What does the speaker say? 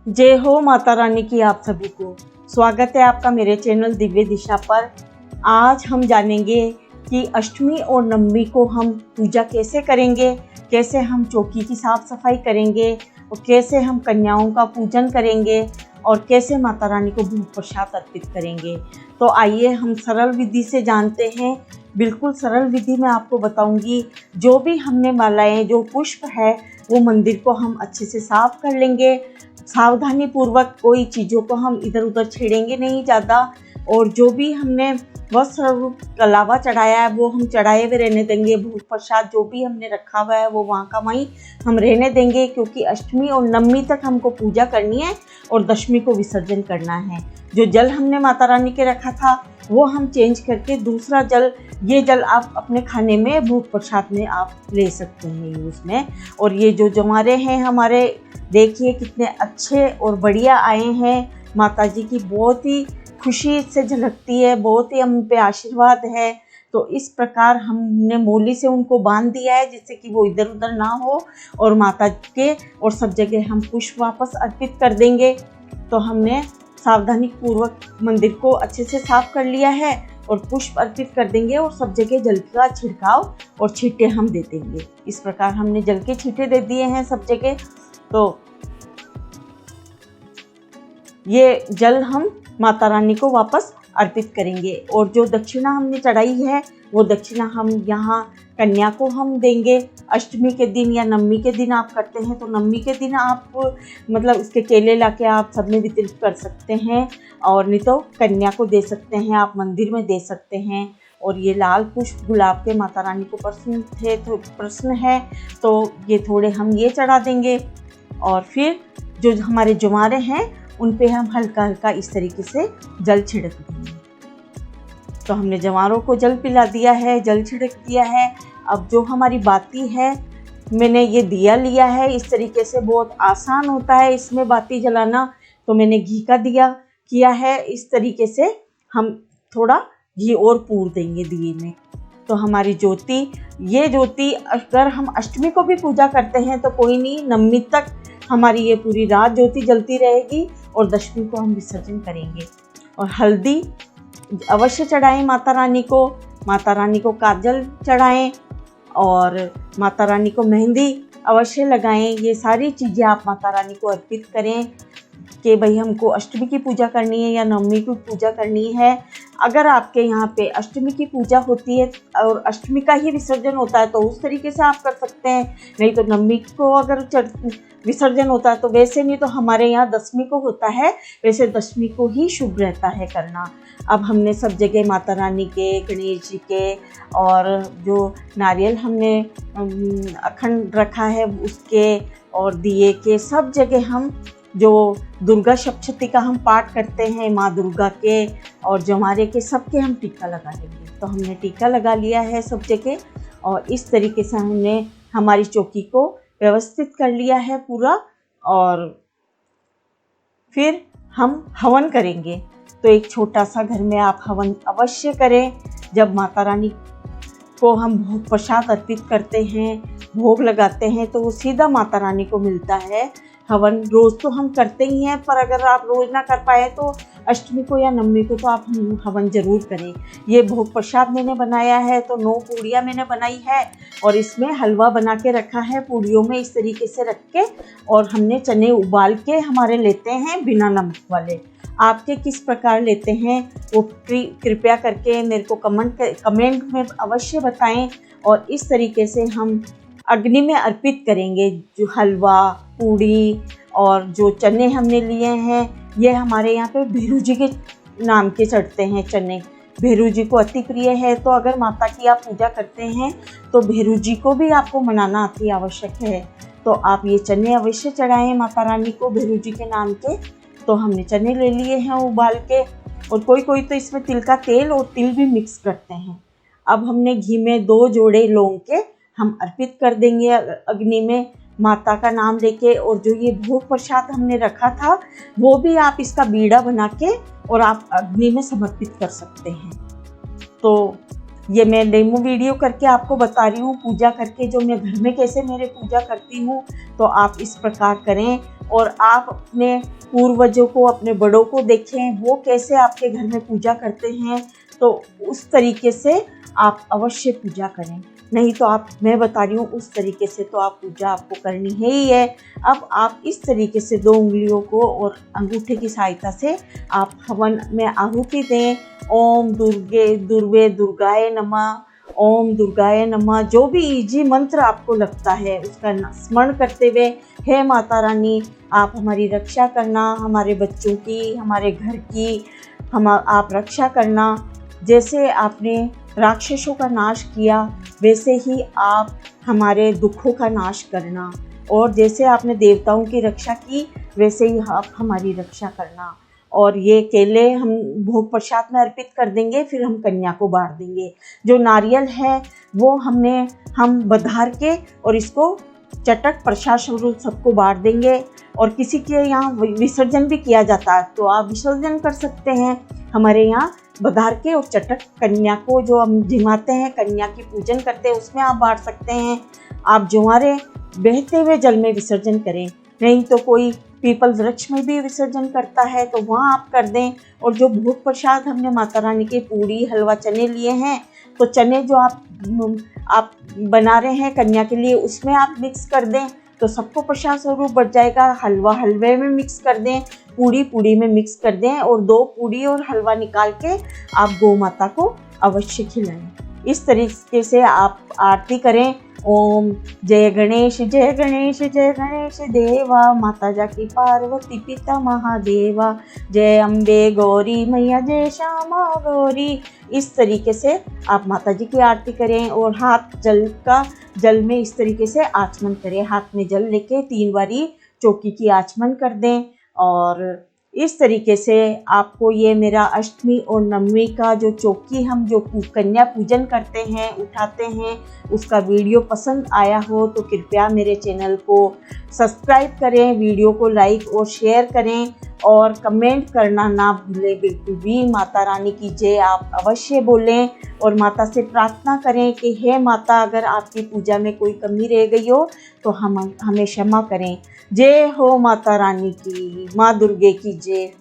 जय हो माता रानी की आप सभी को। स्वागत है आपका मेरे चैनल दिव्य दिशा पर। आज हम जानेंगे कि अष्टमी और नवमी को हम पूजा कैसे करेंगे, कैसे हम चौकी की साफ सफाई करेंगे और कैसे हम कन्याओं का पूजन करेंगे और कैसे माता रानी को भोग प्रसाद अर्पित करेंगे। तो आइए हम सरल विधि से जानते हैं। बिल्कुल सरल विधि मैं आपको बताऊंगी। जो भी हमने मालाएं, जो पुष्प है, वो मंदिर को हम अच्छे से साफ कर लेंगे। सावधानी पूर्वक कोई चीज़ों को हम इधर उधर छेड़ेंगे नहीं ज़्यादा। और जो भी हमने वस्त्र रूप कलावा चढ़ाया है वो हम चढ़ाए हुए रहने देंगे। भोग प्रसाद जो भी हमने रखा हुआ है वो वहाँ का वहीं हम रहने देंगे, क्योंकि अष्टमी और नवमी तक हमको पूजा करनी है और दशमी को विसर्जन करना है। जो जल हमने माता रानी के रखा था वो हम चेंज करके दूसरा जल, ये जल आप अपने खाने में भोग प्रसाद में आप ले सकते हैं यूज़ में। और ये जो जमारे हैं हमारे, देखिए कितने अच्छे और बढ़िया आए हैं। माता जी की बहुत ही खुशी से झलकती है, बहुत ही हम पे आशीर्वाद है। तो इस प्रकार हमने मोली से उनको बांध दिया है जिससे कि वो इधर उधर ना हो। और माता के और सब जगह हम पुष्प वापस अर्पित कर देंगे। तो हमने सावधानी पूर्वक मंदिर को अच्छे से साफ कर लिया है और पुष्प अर्पित कर देंगे और सब जगह जल का छिड़काव और छींटे हम दे देंगे। इस प्रकार हमने जल के छींटे दे दिए हैं सब जगह। तो ये जल हम माता रानी को वापस अर्पित करेंगे। और जो दक्षिणा हमने चढ़ाई है वो दक्षिणा हम यहाँ कन्या को हम देंगे। अष्टमी के दिन या नवमी के दिन आप करते हैं तो नवमी के दिन आप मतलब इसके केले लाके आप सब में वितरित कर सकते हैं, और नहीं तो कन्या को दे सकते हैं, आप मंदिर में दे सकते हैं। और ये लाल पुष्प गुलाब के माता रानी को प्रसन्न है तो ये थोड़े हम ये चढ़ा देंगे। और फिर जो हमारे जमारे हैं उन पे हम हल्का हल्का इस तरीके से जल छिड़क देंगे। तो हमने जवारों को जल पिला दिया है, जल छिड़क दिया है। अब जो हमारी बाती है, मैंने ये दिया लिया है। इस तरीके से बहुत आसान होता है इसमें बाती जलाना। तो मैंने घी का दिया किया है। इस तरीके से हम थोड़ा घी और पूर देंगे दिए में। तो हमारी ज्योति, ये ज्योति अगर हम अष्टमी को भी पूजा करते हैं तो कोई नहीं, नवमी तक हमारी ये पूरी रात ज्योति जलती रहेगी और दशमी को हम विसर्जन करेंगे। और हल्दी अवश्य चढ़ाएं माता रानी को, माता रानी को काजल चढ़ाएं और माता रानी को मेहंदी अवश्य लगाएं। ये सारी चीज़ें आप माता रानी को अर्पित करें कि भाई हमको अष्टमी की पूजा करनी है या नवमी की पूजा करनी है। अगर आपके यहाँ पे अष्टमी की पूजा होती है और अष्टमी का ही विसर्जन होता है तो उस तरीके से आप कर सकते हैं, नहीं तो नवमी को अगर विसर्जन होता है तो वैसे, नहीं तो हमारे यहाँ दशमी को होता है, वैसे दशमी को ही शुभ रहता है करना। अब हमने सब जगह माता रानी के, गणेश जी के और जो नारियल हमने अखंड रखा है उसके और दिए के, सब जगह हम जो दुर्गा सप्तशती का हम पाठ करते हैं माँ दुर्गा के और जमारे के, सबके हम टीका लगा देंगे। तो हमने टीका लगा लिया है सब जगह और इस तरीके से हमने हमारी चौकी को व्यवस्थित कर लिया है पूरा। और फिर हम हवन करेंगे। तो एक छोटा सा घर में आप हवन अवश्य करें। जब माता रानी को हम भोग प्रसाद अर्पित करते हैं, भोग लगाते हैं, तो वो सीधा माता रानी को मिलता है। हवन रोज़ तो हम करते ही हैं, पर अगर आप रोज़ ना कर पाए तो अष्टमी को या नवमी को तो आप हवन ज़रूर करें। ये भोग प्रसाद मैंने बनाया है तो 9 पूड़ियाँ मैंने बनाई है और इसमें हलवा बना के रखा है पूड़ियों में इस तरीके से रख के। और हमने चने उबाल के हमारे लेते हैं बिना नमक वाले। आपके किस प्रकार लेते हैं वो कृपया करके मेरे को कमेंट में अवश्य बताएं। और इस तरीके से हम अग्नि में अर्पित करेंगे। जो हलवा, पूड़ी और जो चने हमने लिए हैं, ये हमारे यहाँ पे भैरू जी के नाम के चढ़ते हैं चने। भैरू जी को अति प्रिय है। तो अगर माता की आप पूजा करते हैं तो भैरू जी को भी आपको मनाना अति आवश्यक है। तो आप ये चने अवश्य चढ़ाएं माता रानी को भैरू जी के नाम के। तो हमने चने ले लिए हैं उबाल के, और कोई कोई तो इसमें तिल का तेल और तिल भी मिक्स करते हैं। अब हमने घी में 2 जोड़े लौंग के हम अर्पित कर देंगे अग्नि में माता का नाम लेके। और जो ये भोग प्रसाद हमने रखा था वो भी आप इसका बीड़ा बना के और आप अग्नि में समर्पित कर सकते हैं। तो ये मैं डेमो वीडियो करके आपको बता रही हूँ पूजा करके, जो मैं घर में कैसे मेरे पूजा करती हूँ। तो आप इस प्रकार करें और आप अपने पूर्वजों को, अपने बड़ों को देखें वो कैसे आपके घर में पूजा करते हैं, तो उस तरीके से आप अवश्य पूजा करें। नहीं तो आप, मैं बता रही हूँ उस तरीके से तो आप पूजा आपको करनी ही है। अब आप इस तरीके से 2 उंगलियों को और अंगूठे की सहायता से आप हवन में आहुति दें। ओम दुर्वे दुर्गाय नमः, ओम दुर्गाय नमः, जो भी इजी मंत्र आपको लगता है उसका स्मरण करते हुए, हे माता रानी आप हमारी रक्षा करना, हमारे बच्चों की, हमारे घर की आप रक्षा करना। जैसे आपने राक्षसों का नाश किया वैसे ही आप हमारे दुखों का नाश करना, और जैसे आपने देवताओं की रक्षा की वैसे ही आप हमारी रक्षा करना। और ये केले हम भोग प्रसाद में अर्पित कर देंगे, फिर हम कन्या को बांट देंगे। जो नारियल है वो हम बधार के और इसको चटक प्रसाद स्वरूप सबको बांट देंगे। और किसी के यहाँ विसर्जन भी किया जाता है तो आप विसर्जन कर सकते हैं। हमारे यहाँ बधार के और चटक कन्या को जो हम जिमाते हैं, कन्या की पूजन करते हैं, उसमें आप बांट सकते हैं। आप ज्वारे बहते हुए जल में विसर्जन करें, नहीं तो कोई पीपल वृक्ष में भी विसर्जन करता है तो वहाँ आप कर दें। और जो भोग प्रसाद हमने माता रानी के पूड़ी हलवा चने लिए हैं, तो चने जो आप बना रहे हैं कन्या के लिए उसमें आप मिक्स कर दें तो सबको प्रसाद स्वरूप बढ़ जाएगा। हलवा हलवे में मिक्स कर दें, पूड़ी में मिक्स कर दें, और 2 पूड़ी और हलवा निकाल के आप गौ माता को अवश्य खिलाएं। इस तरीके से आप आरती करें। ओम जय गणेश जय गणेश जय गणेश देवा, माता जाकी पार्वती पिता महादेवा, जय अम्बे गौरी मैया जय श्यामा गौरी। इस तरीके से आप माता जी की आरती करें और हाथ जल में इस तरीके से आचमन करें। हाथ में जल लेके 3 बारी चौकी की आचमन कर दें। और इस तरीके से आपको ये मेरा अष्टमी और नवमी का जो चौकी हम जो कन्या पूजन करते हैं, उठाते हैं, उसका वीडियो पसंद आया हो तो कृपया मेरे चैनल को सब्सक्राइब करें, वीडियो को लाइक और शेयर करें और कमेंट करना ना भूलें बिल्कुल भी। माता रानी की जय आप अवश्य बोलें और माता से प्रार्थना करें कि हे माता, अगर आपकी पूजा में कोई कमी रह गई हो तो हमें क्षमा करें। जय हो माता रानी की, माँ दुर्गे की जय।